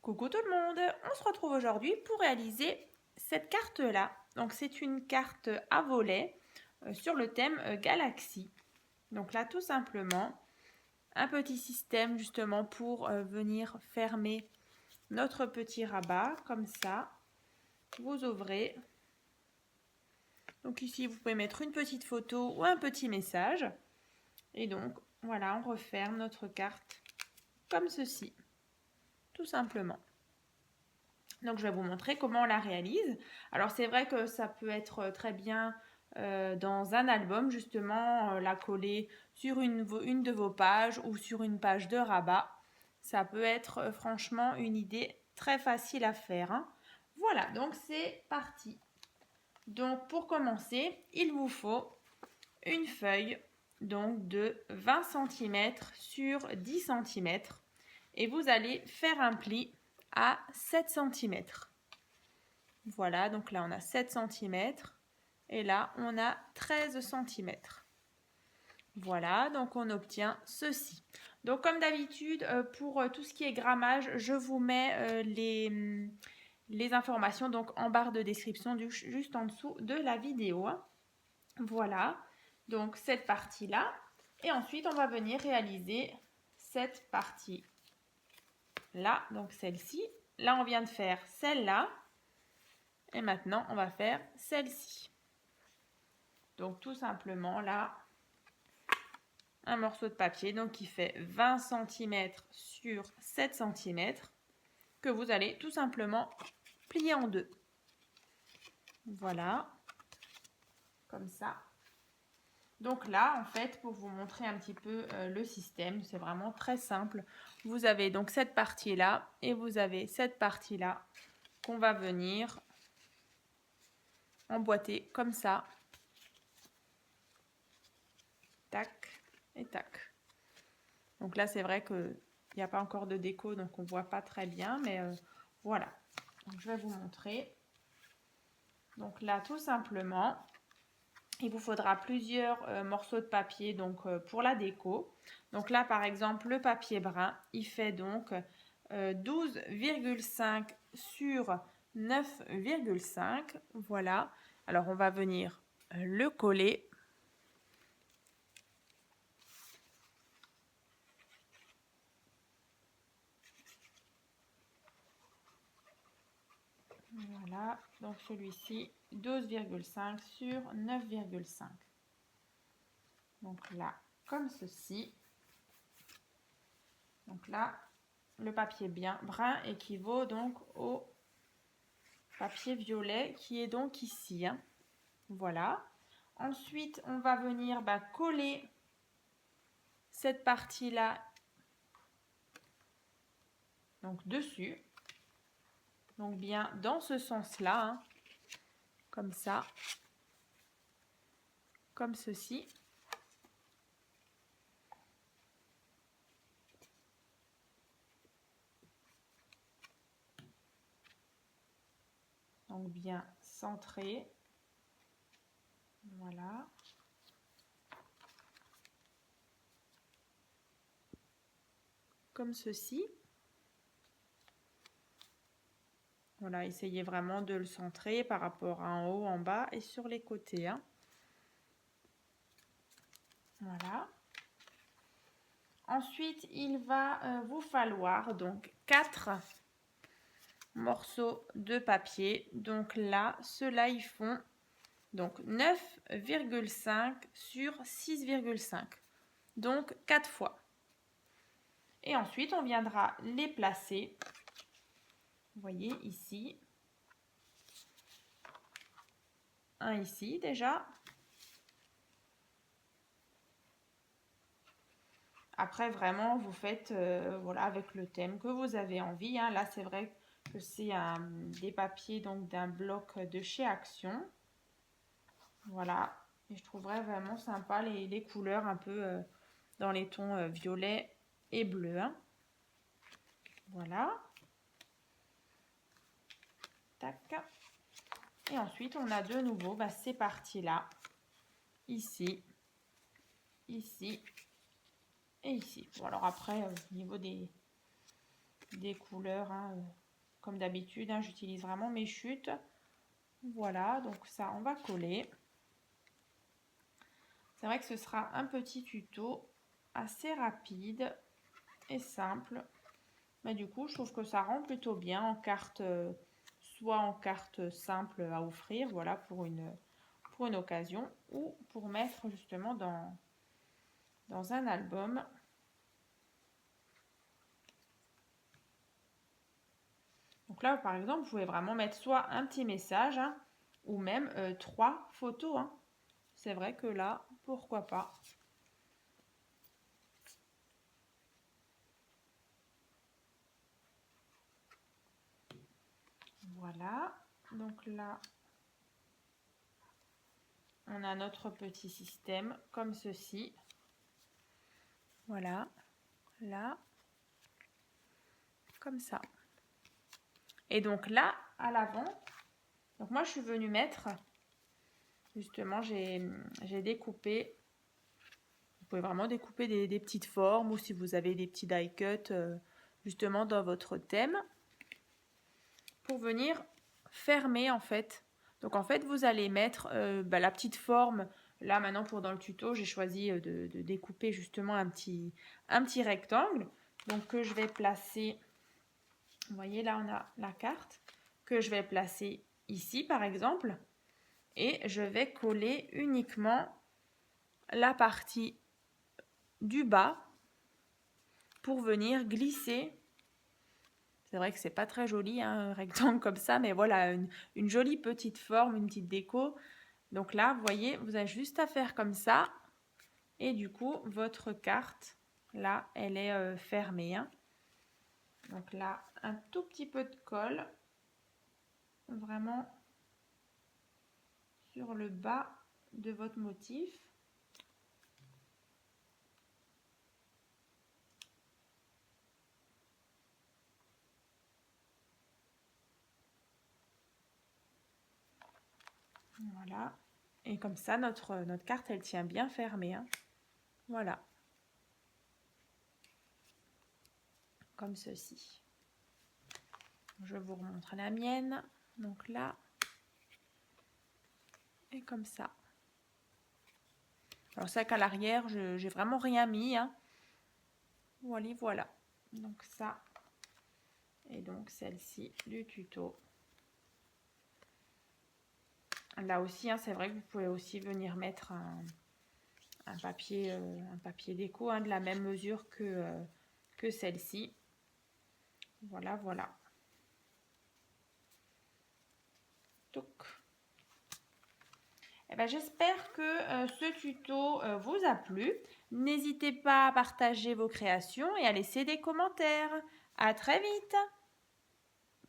Coucou tout le monde, on se retrouve aujourd'hui pour réaliser cette carte-là. Donc c'est une carte à volets sur le thème Galaxie. Donc là tout simplement, un petit système justement pour venir fermer notre petit rabat comme ça. Vous ouvrez. Donc ici vous pouvez mettre une petite photo ou un petit message. Et donc voilà, on referme notre carte comme ceci, tout simplement. Donc je vais vous montrer comment on la réalise. Alors c'est vrai que ça peut être très bien dans un album, justement, la coller sur une de vos pages ou sur une page de rabat. Ça peut être franchement une idée très facile à faire, hein. Voilà, donc c'est parti. Donc pour commencer, il vous faut une feuille donc de 20 cm sur 10 cm et vous allez faire un pli à 7 cm. Voilà, donc là on a 7 cm et là on a 13 cm. Voilà, donc on obtient ceci. Donc comme d'habitude, pour tout ce qui est grammage, je vous mets les informations donc en barre de description juste en dessous de la vidéo. Voilà, donc cette partie-là. Et ensuite, on va venir réaliser cette partie-là, donc celle-ci. Là, on vient de faire celle-là. Et maintenant, on va faire celle-ci. Donc, tout simplement, là, un morceau de papier donc qui fait 20 cm sur 7 cm que vous allez tout simplement plier en deux. Voilà, comme ça. Donc là, en fait, pour vous montrer un petit peu le système, c'est vraiment très simple. Vous avez donc cette partie-là et vous avez cette partie-là qu'on va venir emboîter comme ça. Tac et tac. Donc là, c'est vrai qu'il n'y a pas encore de déco, donc on ne voit pas très bien, mais voilà. Donc je vais vous montrer. Donc là, tout simplement, il vous faudra plusieurs morceaux de papier donc, pour la déco. Donc là, par exemple, le papier brun, il fait donc 12,5 sur 9,5. Voilà. Alors, on va venir le coller. Voilà. Donc, celui-ci, 12,5 sur 9,5. Donc là, comme ceci. Donc là, le papier brun équivaut donc au papier violet qui est donc ici, hein. Voilà. Ensuite, on va venir coller cette partie-là donc dessus. Donc bien dans ce sens-là, hein, comme ça, comme ceci. Donc bien centré. Voilà. Comme ceci. Voilà, essayez vraiment de le centrer par rapport à en haut, en bas et sur les côtés, hein. Voilà. Ensuite, il va vous falloir donc 4 morceaux de papier. Donc là, ceux-là, ils font donc 9,5 sur 6,5. Donc 4 fois. Et ensuite, on viendra les placer. Vous voyez ici. Un ici déjà. Après, vraiment, vous faites voilà, avec le thème que vous avez envie, hein. Là, c'est vrai que c'est des papiers donc d'un bloc de chez Action. Voilà. Et je trouverais vraiment sympa les couleurs un peu dans les tons violet et bleu, hein. Voilà. Tac. Et ensuite, on a de nouveau ces parties-là. Ici. Ici. Et ici. Bon, alors après, au niveau des des couleurs, hein, comme d'habitude, hein, j'utilise vraiment mes chutes. Voilà, donc ça, on va coller. C'est vrai que ce sera un petit tuto assez rapide et simple. Mais du coup, je trouve que ça rend plutôt bien en carte, soit en carte simple à offrir, voilà, pour une occasion, ou pour mettre justement dans un album. Donc là, par exemple, vous pouvez vraiment mettre soit un petit message, hein, ou même 3 photos. Hein. C'est vrai que là, pourquoi pas. Voilà. Donc là, on a notre petit système comme ceci. Voilà. Là. Comme ça. Et donc là, à l'avant, donc moi, je suis venue mettre, justement, j'ai découpé. Vous pouvez vraiment découper des petites formes ou si vous avez des petits die cut justement dans votre thème pour venir fermer en fait. Donc en fait vous allez mettre la petite forme. Là maintenant pour dans le tuto j'ai choisi de découper justement un petit rectangle. Donc que je vais placer, vous voyez là on a la carte, que je vais placer ici par exemple. Et je vais coller uniquement la partie du bas pour venir glisser. C'est vrai que c'est pas très joli, hein, un rectangle comme ça, mais voilà, une jolie petite forme, une petite déco. Donc là, vous voyez, vous avez juste à faire comme ça. Et du coup, votre carte, là, elle est fermée. Hein. Donc là, un tout petit peu de colle. Vraiment sur le bas de votre motif. Voilà. Et comme ça, notre carte, elle tient bien fermée. Hein. Voilà. Comme ceci. Je vous remontre la mienne. Donc là. Et comme ça. Alors c'est qu'à l'arrière, j'ai vraiment rien mis. Hein. Voilà, voilà. Donc ça. Et donc celle-ci du tuto. Là aussi, hein, c'est vrai que vous pouvez aussi venir mettre un papier déco hein, de la même mesure que celle-ci. Voilà, voilà. Donc, eh ben, j'espère que ce tuto vous a plu. N'hésitez pas à partager vos créations et à laisser des commentaires. À très vite!